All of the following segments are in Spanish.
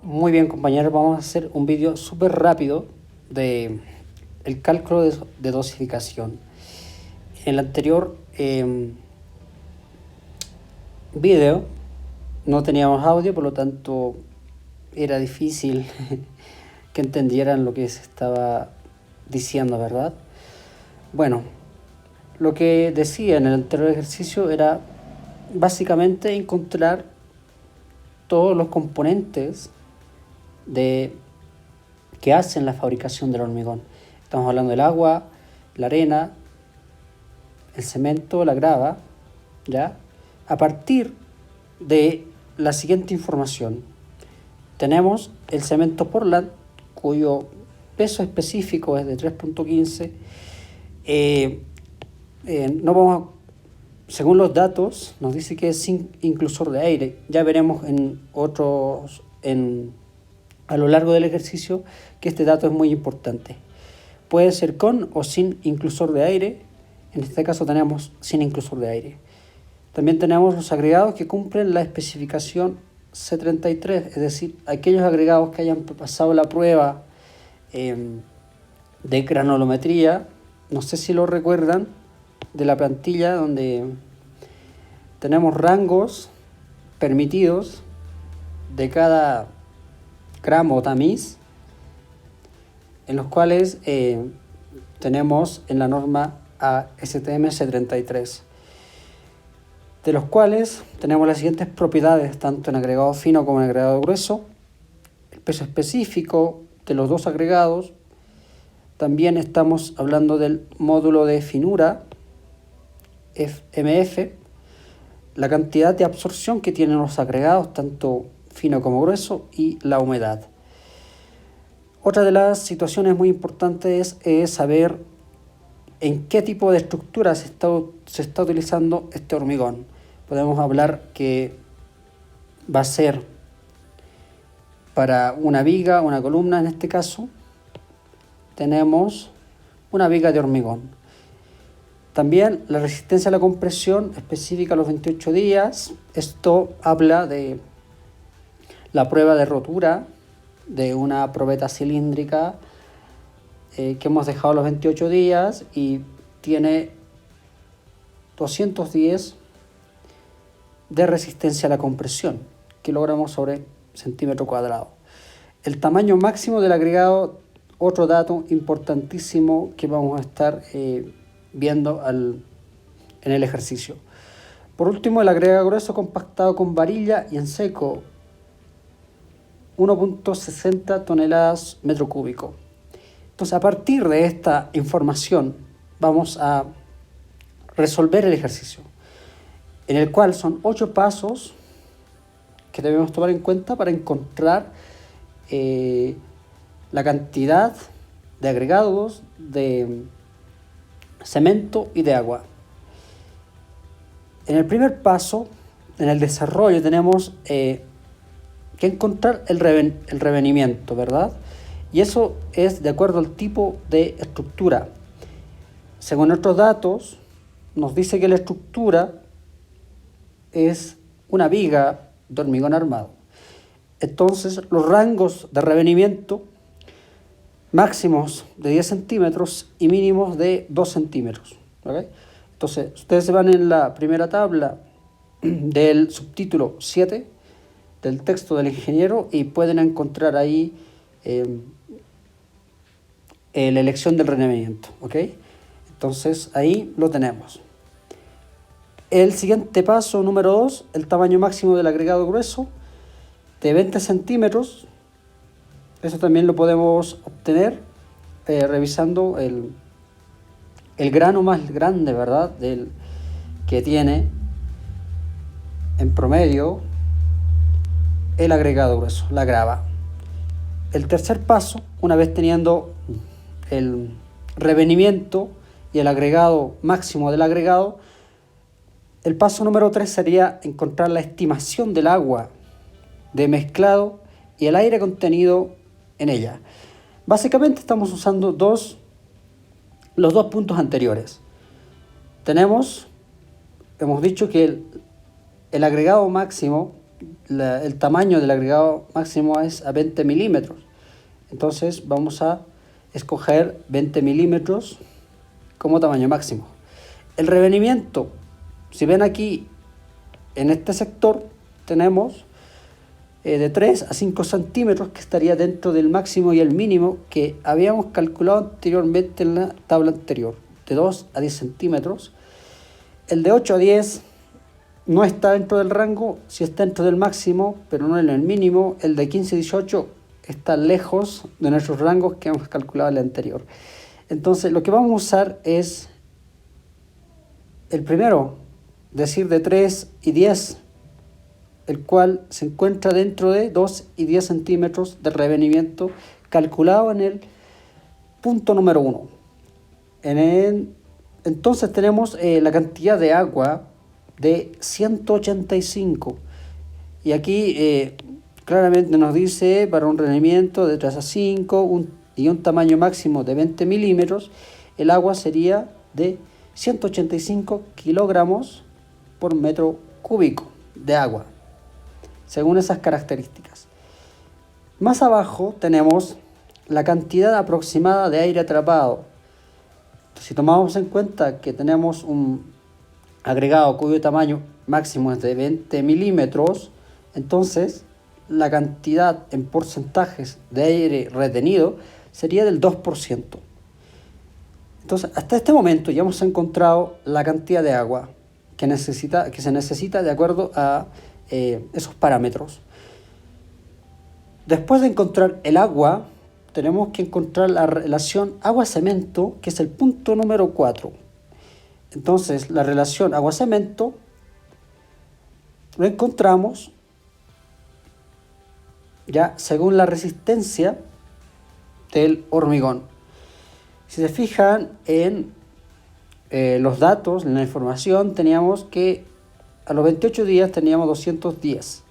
Muy bien, compañeros, vamos a hacer un vídeo súper rápido de el cálculo de dosificación. En el anterior vídeo no teníamos audio, por lo tanto era difícil que entendieran lo que se estaba diciendo, ¿verdad? Bueno, lo que decía en el anterior ejercicio era básicamente encontrar todos los componentes que hacen la fabricación del hormigón. Estamos hablando del agua, la arena, el cemento, la grava, ¿ya? A partir de la siguiente información, tenemos el cemento Portland, cuyo peso específico es de 3.15. No vamos a, según los datos, nos dice que es sin inclusor de aire. Ya veremos a lo largo del ejercicio que este dato es muy importante. Puede ser con o sin inclusor de aire. En este caso tenemos sin inclusor de aire. También tenemos los agregados que cumplen la especificación C33, es decir, aquellos agregados que hayan pasado la prueba de granulometría. No sé si lo recuerdan, de la plantilla donde tenemos rangos permitidos de cada gramo o tamiz, en los cuales tenemos en la norma ASTM C33, de los cuales tenemos las siguientes propiedades, tanto en agregado fino como en agregado grueso, el peso específico de los dos agregados. También estamos hablando del módulo de finura, MF, la cantidad de absorción que tienen los agregados, tanto fino como grueso, y la humedad. Otra de las situaciones muy importantes es saber en qué tipo de estructura se está utilizando este hormigón. Podemos hablar que va a ser para una viga, una columna. En este caso tenemos una viga de hormigón. También la resistencia a la compresión específica a los 28 días. Esto habla de la prueba de rotura de una probeta cilíndrica que hemos dejado los 28 días y tiene 210 de resistencia a la compresión, kilogramos sobre centímetro cuadrado. El tamaño máximo del agregado, otro dato importantísimo que vamos a estar viendo en el ejercicio. Por último, el agregado grueso compactado con varilla y en seco, 1.60 toneladas metro cúbico. Entonces, a partir de esta información, vamos a resolver el ejercicio, en el cual son 8 pasos que debemos tomar en cuenta para encontrar la cantidad de agregados de cemento y de agua. En el primer paso, en el desarrollo, tenemos que encontrar el revenimiento, ¿verdad? Y eso es de acuerdo al tipo de estructura. Según nuestros datos, nos dice que la estructura es una viga de hormigón armado. Entonces, los rangos de revenimiento máximos de 10 centímetros y mínimos de 2 centímetros. ¿Okay? Entonces, ustedes se van en la primera tabla del subtítulo 7 del texto del ingeniero y pueden encontrar ahí la elección del revenimiento. ¿Okay? Entonces, ahí lo tenemos. El siguiente paso, número 2, el tamaño máximo del agregado grueso de 20 centímetros. Eso también lo podemos obtener revisando el grano más grande, ¿verdad? Que tiene en promedio el agregado grueso, la grava. El tercer paso, una vez teniendo el revenimiento y el agregado máximo del agregado, el paso número 3 sería encontrar la estimación del agua de mezclado y el aire contenido en ella. Básicamente estamos usando los dos puntos anteriores. Hemos dicho que el agregado máximo el tamaño del agregado máximo es a 20 milímetros. Entonces vamos a escoger 20 milímetros como tamaño máximo. El revenimiento, si ven aquí en este sector, tenemos de 3 a 5 centímetros, que estaría dentro del máximo y el mínimo que habíamos calculado anteriormente en la tabla anterior, de 2 a 10 centímetros. El de 8 a 10 no está dentro del rango, sí está dentro del máximo, pero no en el mínimo. El de 15 a 18 está lejos de nuestros rangos que hemos calculado en el anterior. Entonces lo que vamos a usar es el primero, decir de 3 y 10, el cual se encuentra dentro de 2 y 10 centímetros de revenimiento calculado en el punto número 1. Entonces tenemos la cantidad de agua de 185. Y aquí claramente nos dice para un revenimiento de 3 a 5 y un tamaño máximo de 20 milímetros, el agua sería de 185 kilogramos por metro cúbico de agua, según esas características. Más abajo tenemos la cantidad aproximada de aire atrapado. Si tomamos en cuenta que tenemos un agregado cuyo tamaño máximo es de 20 milímetros, entonces la cantidad en porcentajes de aire retenido sería del 2%. Entonces, hasta este momento ya hemos encontrado la cantidad de agua que se necesita de acuerdo a esos parámetros. Después de encontrar el agua, tenemos que encontrar la relación agua-cemento, que es el punto número 4. Entonces, la relación agua-cemento lo encontramos ya según la resistencia del hormigón. Si se fijan en los datos, en la información, teníamos que a los 28 días teníamos 210.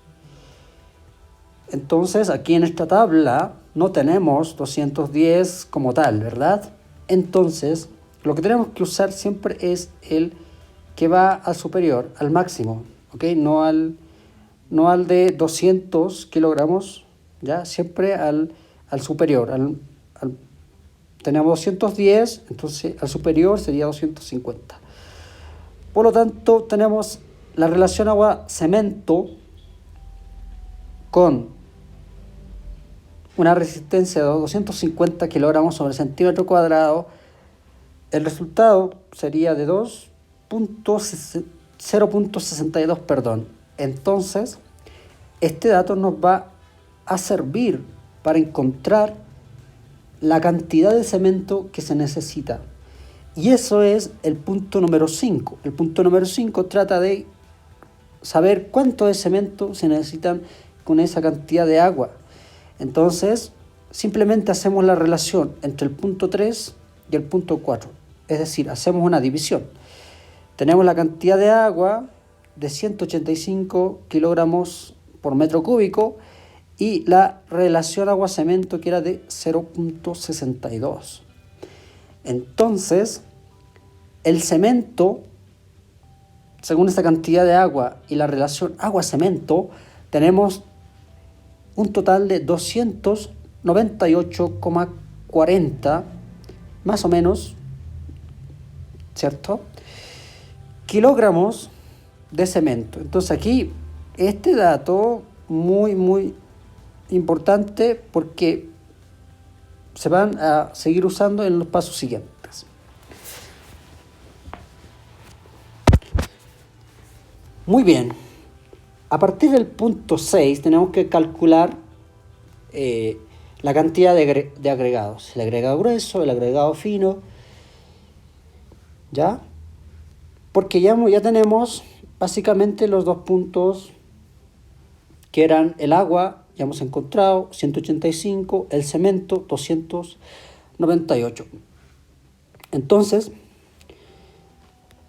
Entonces, aquí en esta tabla no tenemos 210 como tal, ¿verdad? Entonces, lo que tenemos que usar siempre es el que va al superior, al máximo, ¿ok? No al de 200 kilogramos, ¿ya? Siempre al superior. Tenemos 210, entonces al superior sería 250. Por lo tanto, tenemos la relación agua-cemento con una resistencia de 250 kilogramos sobre centímetro cuadrado. El resultado sería de 0.62, perdón. Entonces, este dato nos va a servir para encontrar la cantidad de cemento que se necesita. Y eso es el punto número 5. El punto número 5 trata de saber cuánto de cemento se necesitan con esa cantidad de agua. Entonces, simplemente hacemos la relación entre el punto 3 y el punto 4. Es decir, hacemos una división. Tenemos la cantidad de agua de 185 kilogramos por metro cúbico y la relación agua-cemento que era de 0.62. Entonces, el cemento, según esta cantidad de agua y la relación agua-cemento, tenemos un total de 298,40, más o menos, ¿cierto? Kilogramos de cemento. Entonces aquí, este dato muy importante porque se van a seguir usando en los pasos siguientes. Muy bien. A partir del punto 6 tenemos que calcular la cantidad de agregados. El agregado grueso, el agregado fino. ¿Ya? Porque ya tenemos básicamente los dos puntos que eran el agua, ya hemos encontrado 185, el cemento 298. Entonces,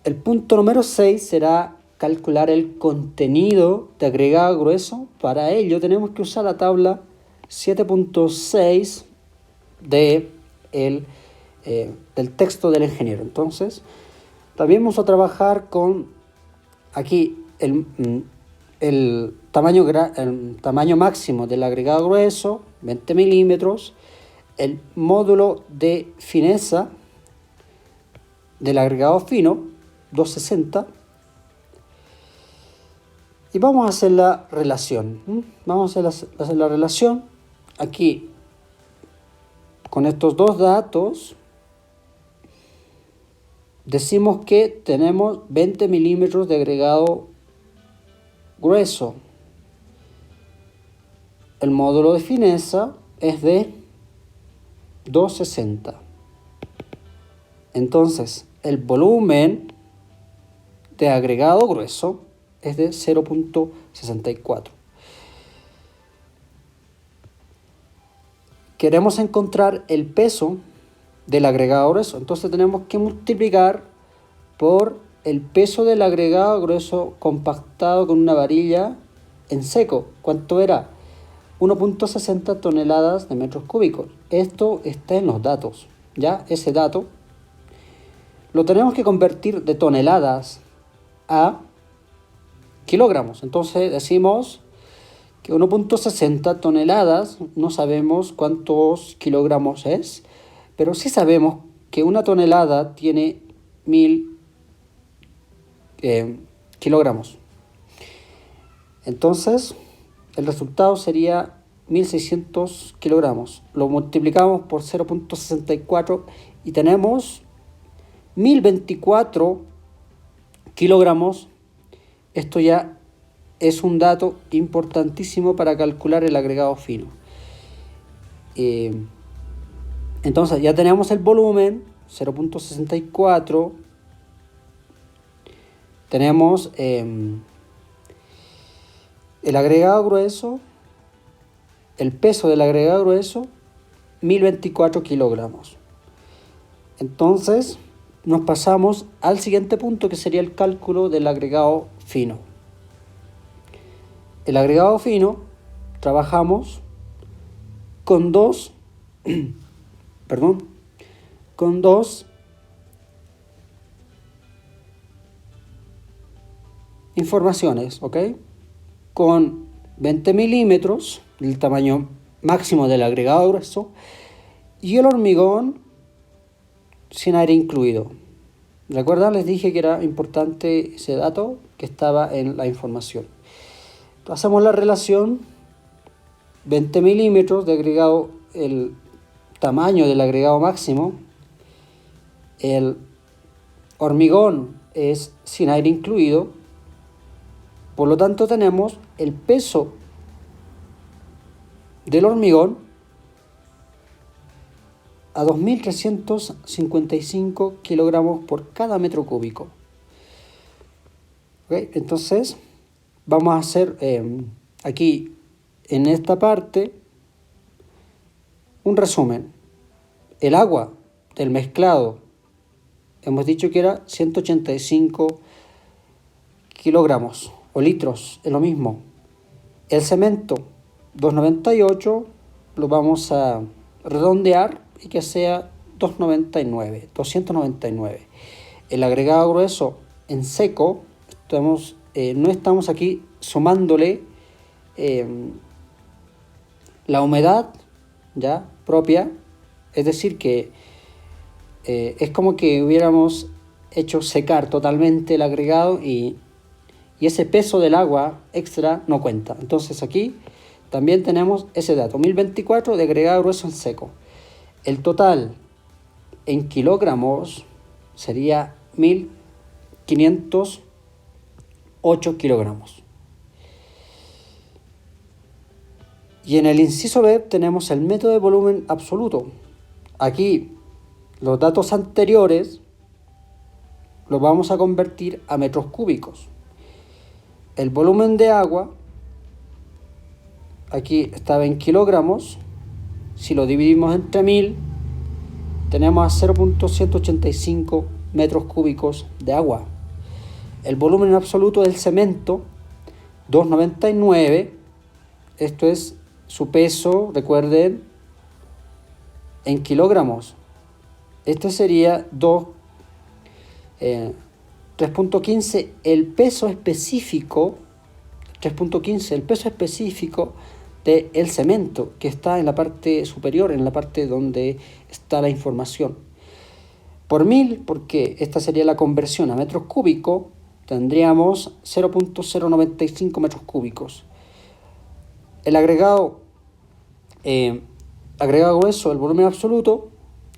el punto número 6 será calcular el contenido de agregado grueso. Para ello tenemos que usar la tabla 7.6 del texto del ingeniero. Entonces, también vamos a trabajar con aquí el tamaño máximo del agregado grueso, 20 milímetros, el módulo de fineza del agregado fino, 260. Y vamos a hacer la relación. Vamos a hacer la relación aquí con estos dos datos. Decimos que tenemos 20 milímetros de agregado grueso. El módulo de fineza es de 260. Entonces, el volumen de agregado grueso es de 0.64. Queremos encontrar el peso del agregado grueso, entonces tenemos que multiplicar por el peso del agregado grueso compactado con una varilla en seco. ¿Cuánto era? 1.60 toneladas de metros cúbicos. Esto está en los datos, ¿ya? Ese dato lo tenemos que convertir de toneladas a kilogramos. Entonces decimos que 1.60 toneladas, no sabemos cuántos kilogramos es, pero sí sabemos que una tonelada tiene 1000 kilogramos. Entonces, el resultado sería 1600 kilogramos. Lo multiplicamos por 0.64 y tenemos 1024 kilogramos. Esto ya es un dato importantísimo para calcular el agregado fino. Entonces ya tenemos el volumen, 0.64. Tenemos el agregado grueso, el peso del agregado grueso, 1024 kilogramos. Entonces nos pasamos al siguiente punto, que sería el cálculo del agregado fino. El agregado fino, trabajamos con dos informaciones, ¿ok? Con 20 milímetros, el tamaño máximo del agregado grueso, y el hormigón sin aire incluido. ¿Recuerdan? Les dije que era importante ese dato que estaba en la información. Entonces, hacemos la relación: 20 milímetros de agregado, el tamaño del agregado máximo. El hormigón es sin aire incluido. Por lo tanto, tenemos el peso del hormigón a 2.355 kilogramos por cada metro cúbico. ¿Okay? Entonces, vamos a hacer aquí, en esta parte, un resumen. El agua del mezclado, hemos dicho que era 185 kilogramos o litros, es lo mismo. El cemento, 298, lo vamos a redondear y que sea 299. El agregado grueso en seco, no estamos aquí sumándole la humedad ya propia, es decir que es como que hubiéramos hecho secar totalmente el agregado y ese peso del agua extra no cuenta. Entonces aquí también tenemos ese dato, 1024 de agregado grueso en seco. El total en kilogramos sería 1508 kilogramos. Y en el inciso B tenemos el método de volumen absoluto. Aquí los datos anteriores los vamos a convertir a metros cúbicos. El volumen de agua, aquí estaba en kilogramos. Si lo dividimos entre 1000, tenemos a 0.185 metros cúbicos de agua. El volumen absoluto del cemento, 299. Esto es su peso, recuerden, en kilogramos. Este sería 3.15. El peso específico 3.15, el peso específico del cemento, que está en la parte superior, en la parte donde está la información. Por 1000, porque esta sería la conversión a metros cúbicos, tendríamos 0.095 metros cúbicos. El agregado grueso, el volumen absoluto,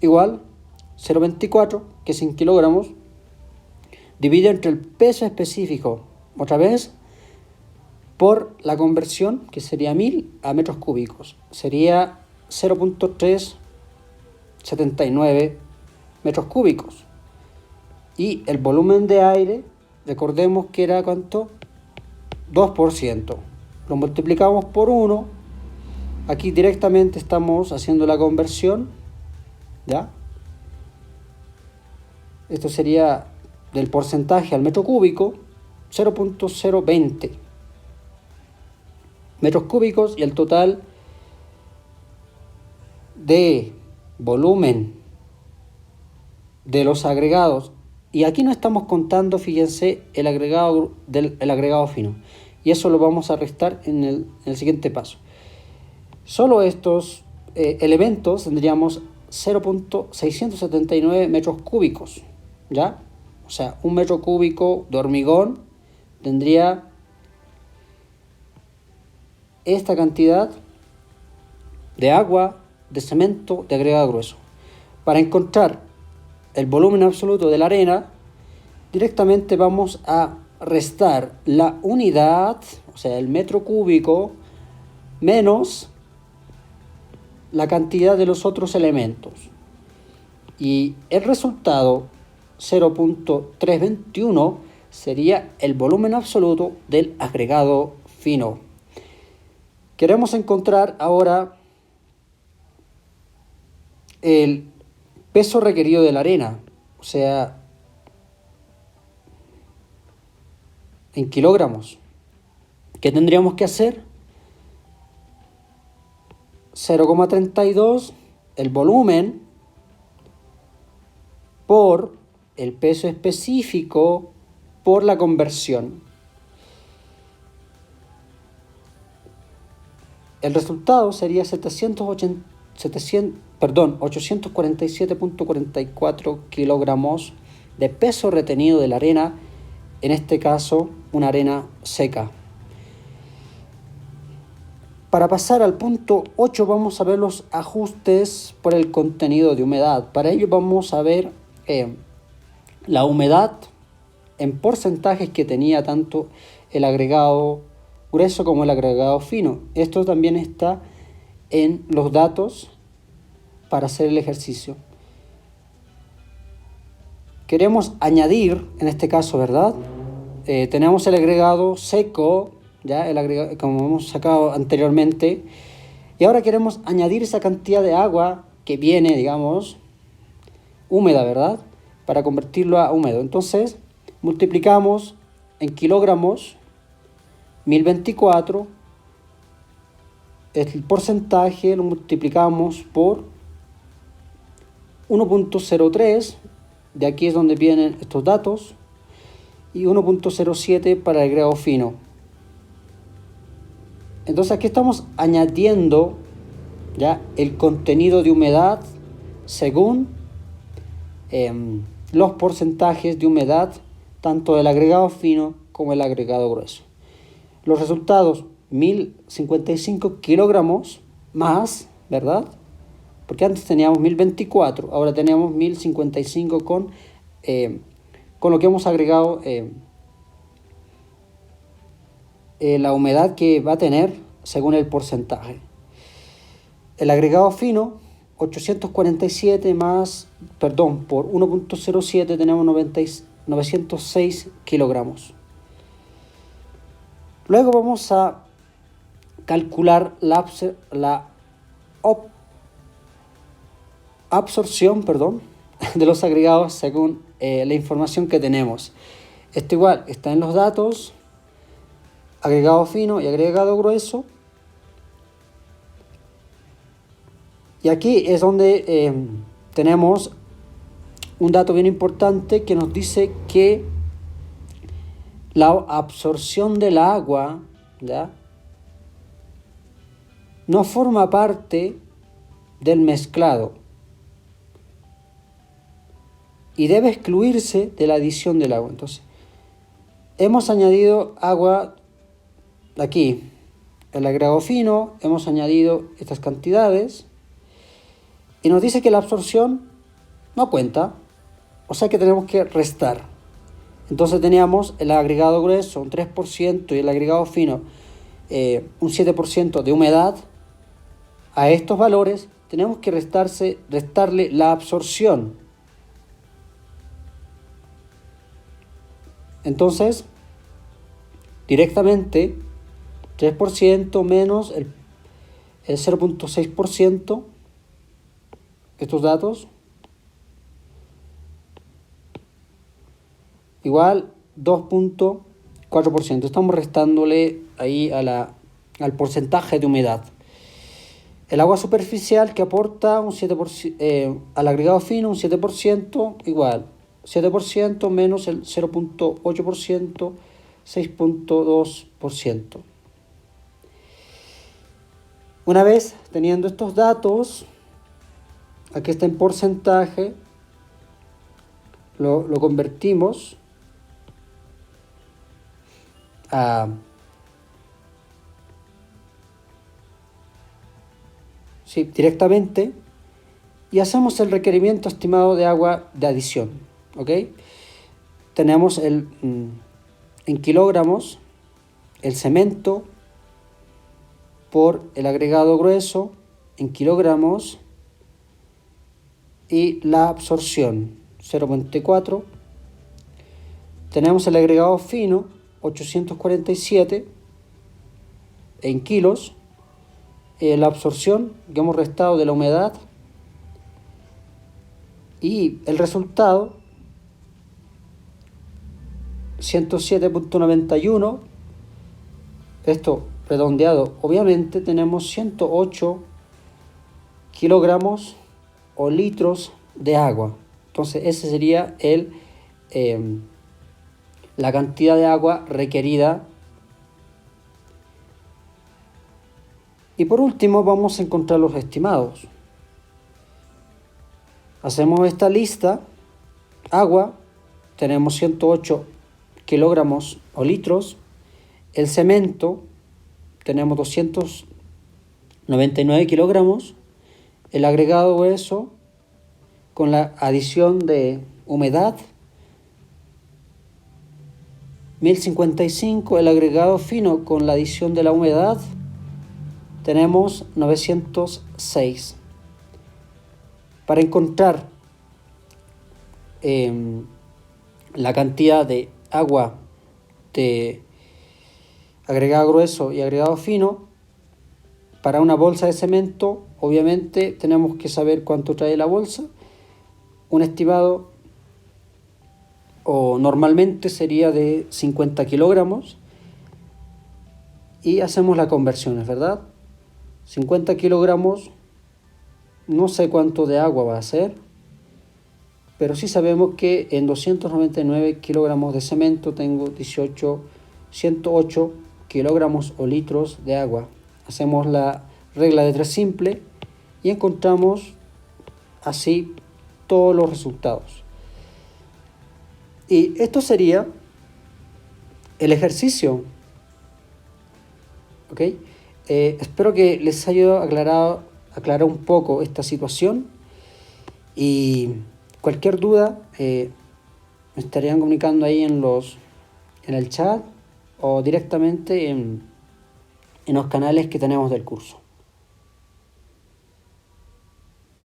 igual 0.24, que es en kilogramos, dividido entre el peso específico, otra vez, por la conversión, que sería 1000 a metros cúbicos. Sería 0.379 metros cúbicos. Y el volumen de aire, recordemos que era ¿cuánto? 2%. Lo multiplicamos por 1. Aquí directamente estamos haciendo la conversión, ¿ya? Esto sería del porcentaje al metro cúbico, 0.020 metros cúbicos, y el total de volumen de los agregados, y aquí no estamos contando, fíjense, el agregado fino, y eso lo vamos a restar en el siguiente paso. Solo estos elementos tendríamos 0.679 metros cúbicos, ¿ya? O sea, un metro cúbico de hormigón tendría esta cantidad de agua, de cemento, de agregado grueso. Para encontrar el volumen absoluto de la arena, directamente vamos a restar la unidad, o sea, el metro cúbico, menos la cantidad de los otros elementos. Y el resultado, 0.321, sería el volumen absoluto del agregado fino. Queremos encontrar ahora el peso requerido de la arena, o sea, en kilogramos. ¿Qué tendríamos que hacer? 0,32 el volumen por el peso específico por la conversión. El resultado sería 847.44 kilogramos de peso retenido de la arena, en este caso una arena seca. Para pasar al punto 8 vamos a ver los ajustes por el contenido de humedad. Para ello vamos a ver la humedad en porcentajes que tenía tanto el agregado grueso como el agregado fino. Esto también está en los datos para hacer el ejercicio. Queremos añadir, en este caso, ¿verdad? Tenemos el agregado seco, ya el agregado, como hemos sacado anteriormente, y ahora queremos añadir esa cantidad de agua que viene, digamos, húmeda, ¿verdad? Para convertirlo a húmedo. Entonces, multiplicamos en kilogramos 1024, el porcentaje lo multiplicamos por 1.03, de aquí es donde vienen estos datos, y 1.07 para el agregado fino. Entonces aquí estamos añadiendo ya el contenido de humedad según los porcentajes de humedad tanto del agregado fino como el agregado grueso. Los resultados, 1055 kilogramos más, ¿verdad? Porque antes teníamos 1024, ahora tenemos 1055 con lo que hemos agregado la humedad que va a tener según el porcentaje. El agregado fino, 847 más, por 1.07 tenemos 906 kilogramos. Luego vamos a calcular la absorción de los agregados según la información que tenemos. Esto igual está en los datos, agregado fino y agregado grueso. Y aquí es donde tenemos un dato bien importante que nos dice que la absorción del agua ¿ya? No forma parte del mezclado y debe excluirse de la adición del agua. Entonces, hemos añadido agua aquí, el agregado fino, hemos añadido estas cantidades y nos dice que la absorción no cuenta, o sea que tenemos que restar. Entonces teníamos el agregado grueso un 3% y el agregado fino un 7% de humedad. A estos valores tenemos que restarle la absorción. Entonces, directamente 3% menos el 0.6%, estos datos, igual 2.4%. Estamos restándole ahí al porcentaje de humedad. El agua superficial que aporta un 7%, al agregado fino un 7%, igual 7% menos el 0.8%, 6.2%. Una vez teniendo estos datos, aquí está en porcentaje, lo convertimos directamente y hacemos el requerimiento estimado de agua de adición. ¿Ok? Tenemos en kilogramos el cemento por el agregado grueso en kilogramos y la absorción 0.4. Tenemos el agregado fino 847 en kilos, la absorción que hemos restado de la humedad y el resultado 107.91. Esto redondeado, obviamente tenemos 108 kilogramos o litros de agua. Entonces ese sería la cantidad de agua requerida. Y por último vamos a encontrar los estimados. Hacemos esta lista. Agua, tenemos 108 kilogramos o litros. El cemento, tenemos 299 kilogramos. El agregado grueso, con la adición de humedad, 1055. El agregado fino con la adición de la humedad, tenemos 906. Para encontrar la cantidad de agua de agregado grueso y agregado fino, para una bolsa de cemento, obviamente tenemos que saber cuánto trae la bolsa. Un estimado o normalmente sería de 50 kilogramos y hacemos la conversión, ¿verdad? 50 kilogramos, no sé cuánto de agua va a ser, pero sí sabemos que en 299 kilogramos de cemento tengo 108 kilogramos o litros de agua. Hacemos la regla de 3 simple y encontramos así todos los resultados. Y esto sería el ejercicio. ¿Ok? Espero que les haya aclarar un poco esta situación y cualquier duda me estarían comunicando ahí en el chat o directamente en los canales que tenemos del curso.